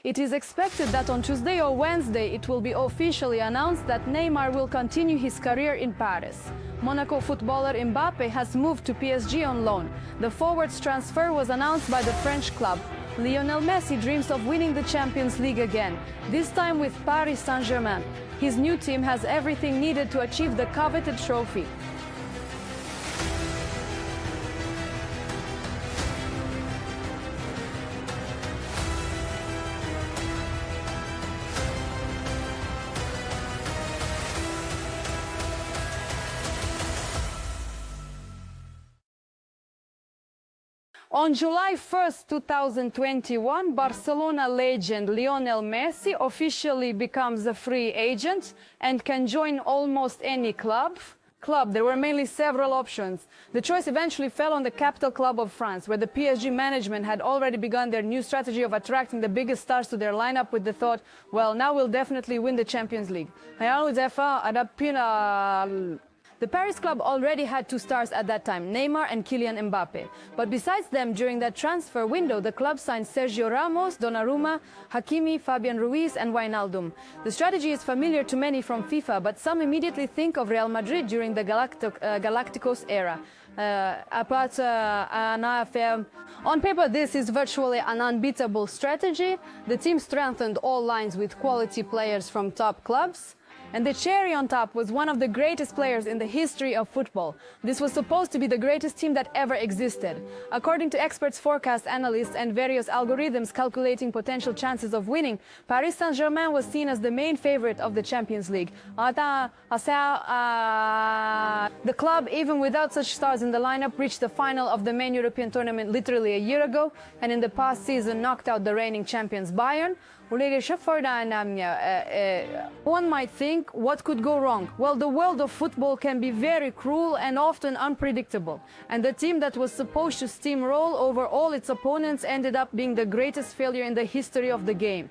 It is expected that on Tuesday or Wednesday it will be officially announced that Neymar will continue his career in Paris. Monaco footballer Mbappe has moved to PSG on loan. The forward's transfer was announced by the French club. Lionel Messi dreams of winning the Champions League again, this time with Paris Saint-Germain. His new team has everything needed to achieve the coveted trophy. On July 1st, 2021, Barcelona legend Lionel Messi officially becomes a free agent and can join almost any club. There were mainly several options. The choice eventually fell on the capital club of France, where the PSG management had already begun their new strategy of attracting the biggest stars to their lineup with the thought, well, now we'll definitely win the Champions League. The Paris club already had two stars at that time, Neymar and Kylian Mbappe. But besides them, during that transfer window, the club signed Sergio Ramos, Donnarumma, Hakimi, Fabian Ruiz and Wijnaldum. The strategy is familiar to many from FIFA, but some immediately think of Real Madrid during the Galacticos era. On paper, this is virtually an unbeatable strategy. The team strengthened all lines with quality players from top clubs. And the cherry on top was one of the greatest players in the history of football. This was supposed to be the greatest team that ever existed. According to experts, forecast analysts, and various algorithms calculating potential chances of winning, Paris Saint-Germain was seen as the main favorite of the Champions League. The club, even without such stars in the lineup, reached the final of the main European tournament literally a year ago, and in the past season knocked out the reigning champions Bayern. One might think, what could go wrong? Well, the world of football can be very cruel and often unpredictable. And the team that was supposed to steamroll over all its opponents ended up being the greatest failure in the history of the game.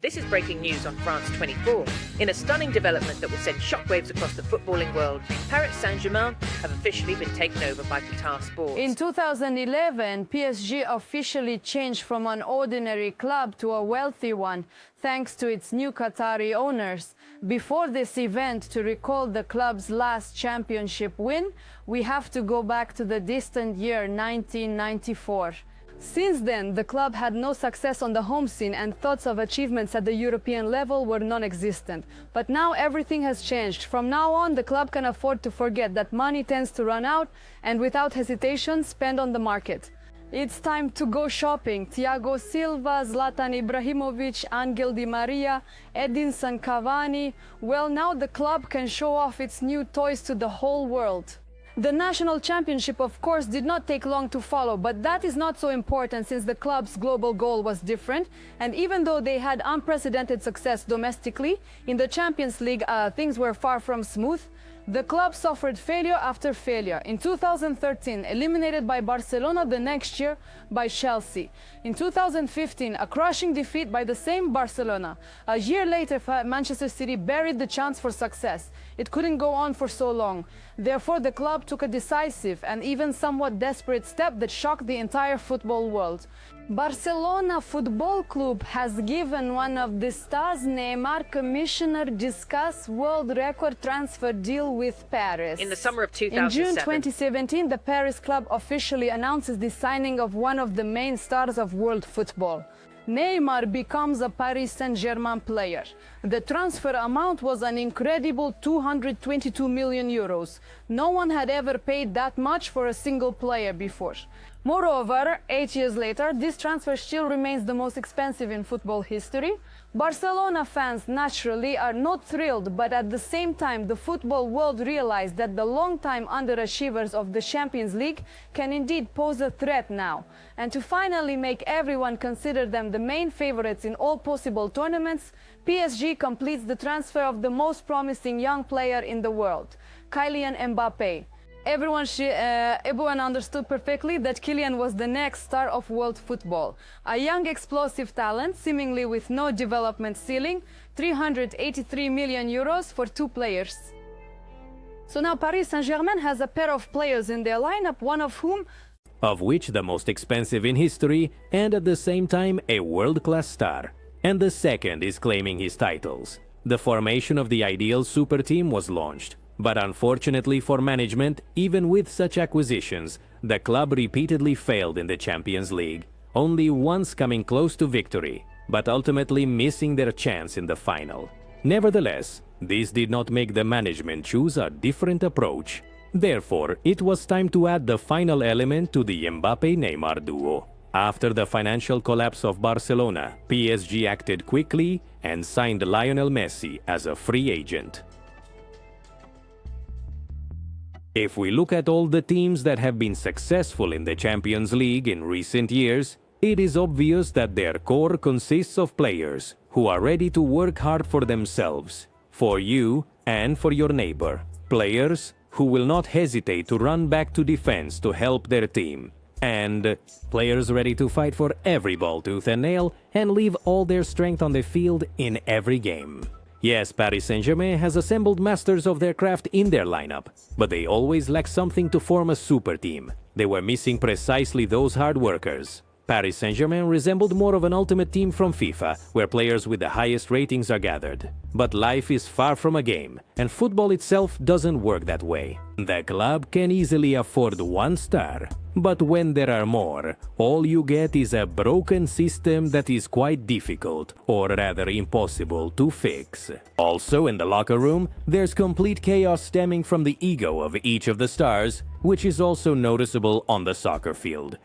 This is breaking news on France 24. In a stunning development that will send shockwaves across the footballing world, Paris Saint-Germain have officially been taken over by Qatar Sports. In 2011, PSG officially changed from an ordinary club to a wealthy one, thanks to its new Qatari owners. Before this event, to recall the club's last championship win, we have to go back to the distant year 1994. Since then, the club had no success on the home scene and thoughts of achievements at the European level were non-existent. But now everything has changed. From now on, the club can afford to forget that money tends to run out and without hesitation spend on the market. It's time to go shopping. Thiago Silva, Zlatan Ibrahimovic, Angel Di Maria, Edinson Cavani. Well, now the club can show off its new toys to the whole world. The national championship, of course, did not take long to follow, but that is not so important since the club's global goal was different. And even though they had unprecedented success domestically, in the Champions League things were far from smooth. The club suffered failure after failure. In 2013, eliminated by Barcelona, the next year by Chelsea. In 2015, a crushing defeat by the same Barcelona. A year later, Manchester City buried the chance for success. It couldn't go on for so long. Therefore, the club took a decisive and even somewhat desperate step that shocked the entire football world. Barcelona Football Club has given one of the stars, Neymar, commissioner discuss world record transfer deal with Paris. In the summer of 2007. In June 2017, the Paris club officially announces the signing of one of the main stars of world football. Neymar becomes a Paris Saint-Germain player. The transfer amount was an incredible 222 million euros. No one had ever paid that much for a single player before. Moreover, 8 years later, this transfer still remains the most expensive in football history. Barcelona fans naturally are not thrilled, but at the same time, the football world realized that the long-time underachievers of the Champions League can indeed pose a threat now. And to finally make everyone consider them the main favorites in all possible tournaments, PSG completes the transfer of the most promising young player in the world, Kylian Mbappe. Everyone understood perfectly that Kylian was the next star of world football. A young explosive talent, seemingly with no development ceiling, 383 million euros for two players. So now Paris Saint-Germain has a pair of players in their lineup, one of whom of which the most expensive in history and at the same time a world-class star. And the second is claiming his titles. The formation of the ideal super team was launched, but unfortunately for management, even with such acquisitions, the club repeatedly failed in the Champions League, only once coming close to victory, but ultimately missing their chance in the final. Nevertheless, this did not make the management choose a different approach. Therefore, it was time to add the final element to the Mbappe-Neymar duo. After the financial collapse of Barcelona, PSG acted quickly and signed Lionel Messi as a free agent. If we look at all the teams that have been successful in the Champions League in recent years, it is obvious that their core consists of players who are ready to work hard for themselves, for you and for your neighbor. Players who will not hesitate to run back to defense to help their team. And players ready to fight for every ball tooth and nail and leave all their strength on the field in every game. Yes, Paris Saint-Germain has assembled masters of their craft in their lineup, but they always lack something to form a super team. They were missing precisely those hard workers. Paris Saint-Germain resembled more of an ultimate team from FIFA, where players with the highest ratings are gathered. But life is far from a game, and football itself doesn't work that way. The club can easily afford one star, but when there are more, all you get is a broken system that is quite difficult, or rather impossible, to fix. Also, in the locker room, there's complete chaos stemming from the ego of each of the stars, which is also noticeable on the soccer field.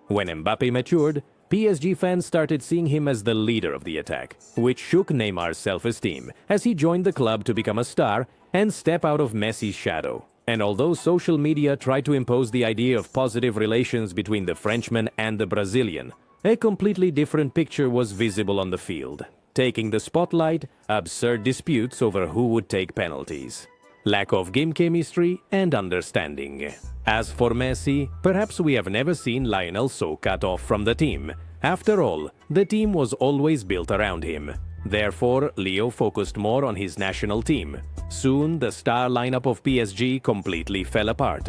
When Mbappe matured, PSG fans started seeing him as the leader of the attack, which shook Neymar's self-esteem as he joined the club to become a star and step out of Messi's shadow. And although social media tried to impose the idea of positive relations between the Frenchman and the Brazilian, a completely different picture was visible on the field. Taking the spotlight, absurd disputes over who would take penalties, lack of game chemistry and understanding. As for Messi, perhaps we have never seen Lionel so cut off from the team. After all, the team was always built around him. Therefore, Leo focused more on his national team. Soon, the star lineup of PSG completely fell apart.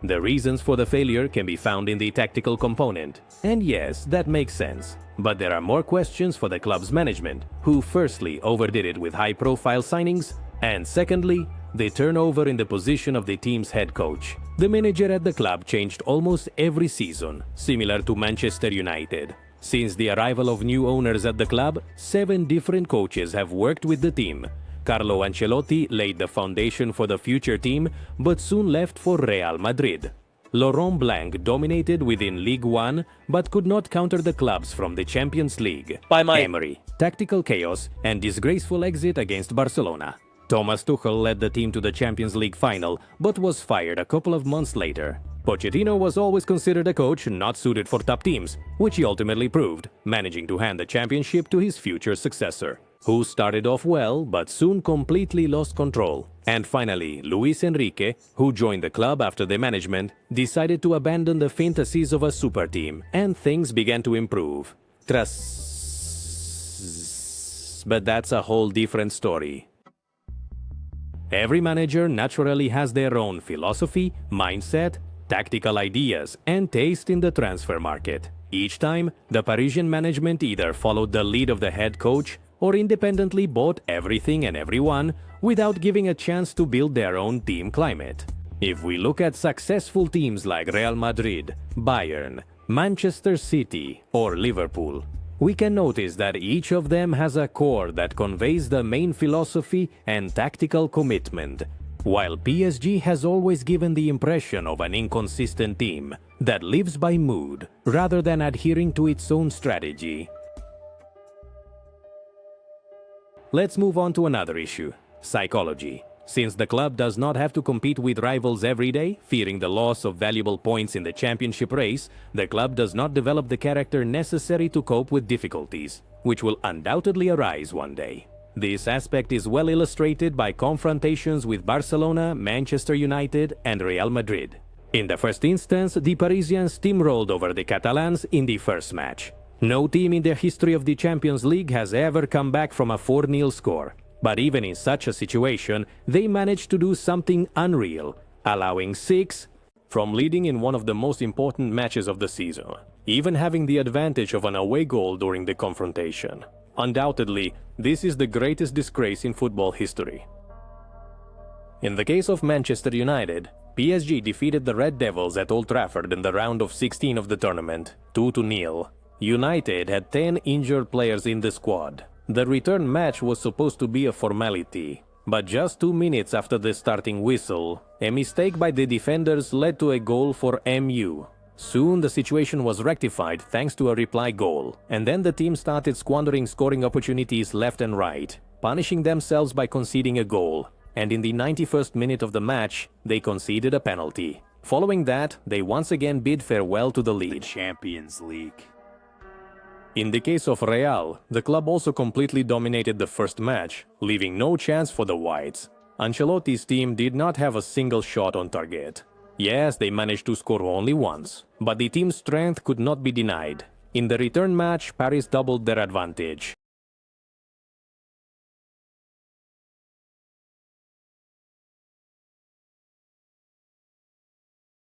The reasons for the failure can be found in the tactical component. And yes, that makes sense. But there are more questions for the club's management, who firstly overdid it with high-profile signings, and secondly, the turnover in the position of the team's head coach. The manager at the club changed almost every season, similar to Manchester United. Since the arrival of new owners at the club, 7 different coaches have worked with the team. Carlo Ancelotti laid the foundation for the future team, but soon left for Real Madrid. Laurent Blanc dominated within Ligue 1, but could not counter the clubs from the Champions League. Emery, tactical chaos and disgraceful exit against Barcelona. Thomas Tuchel led the team to the Champions League final, but was fired a couple of months later. Pochettino was always considered a coach not suited for top teams, which he ultimately proved, managing to hand the championship to his future successor, who started off well but soon completely lost control. And finally, Luis Enrique, who joined the club after the management, decided to abandon the fantasies of a super team, and things began to improve. But that's a whole different story. Every manager naturally has their own philosophy, mindset, tactical ideas, and taste in the transfer market. Each time, the Parisian management either followed the lead of the head coach or independently bought everything and everyone without giving a chance to build their own team climate. If we look at successful teams like Real Madrid, Bayern, Manchester City, or Liverpool, we can notice that each of them has a core that conveys the main philosophy and tactical commitment, while PSG has always given the impression of an inconsistent team that lives by mood rather than adhering to its own strategy. Let's move on to another issue: psychology. Since the club does not have to compete with rivals every day, fearing the loss of valuable points in the championship race, the club does not develop the character necessary to cope with difficulties, which will undoubtedly arise one day. This aspect is well illustrated by confrontations with Barcelona, Manchester United, and Real Madrid. In the first instance, the Parisians steamrolled over the Catalans in the first match. No team in the history of the Champions League has ever come back from a 4-0 score. But even in such a situation, they managed to do something unreal, allowing 6 from leading in one of the most important matches of the season, even having the advantage of an away goal during the confrontation. Undoubtedly, this is the greatest disgrace in football history. In the case of Manchester United, PSG defeated the Red Devils at Old Trafford in the round of 16 of the tournament, 2-0. United had 10 injured players in the squad. The return match was supposed to be a formality, but just 2 minutes after the starting whistle, a mistake by the defenders led to a goal for MU. Soon the situation was rectified thanks to a reply goal, and then the team started squandering scoring opportunities left and right, punishing themselves by conceding a goal, and in the 91st minute of the match, they conceded a penalty. Following that, they once again bid farewell to the league. The Champions League. In the case of Real, the club also completely dominated the first match, leaving no chance for the Whites. Ancelotti's team did not have a single shot on target. Yes, they managed to score only once, but the team's strength could not be denied. In the return match, Paris doubled their advantage.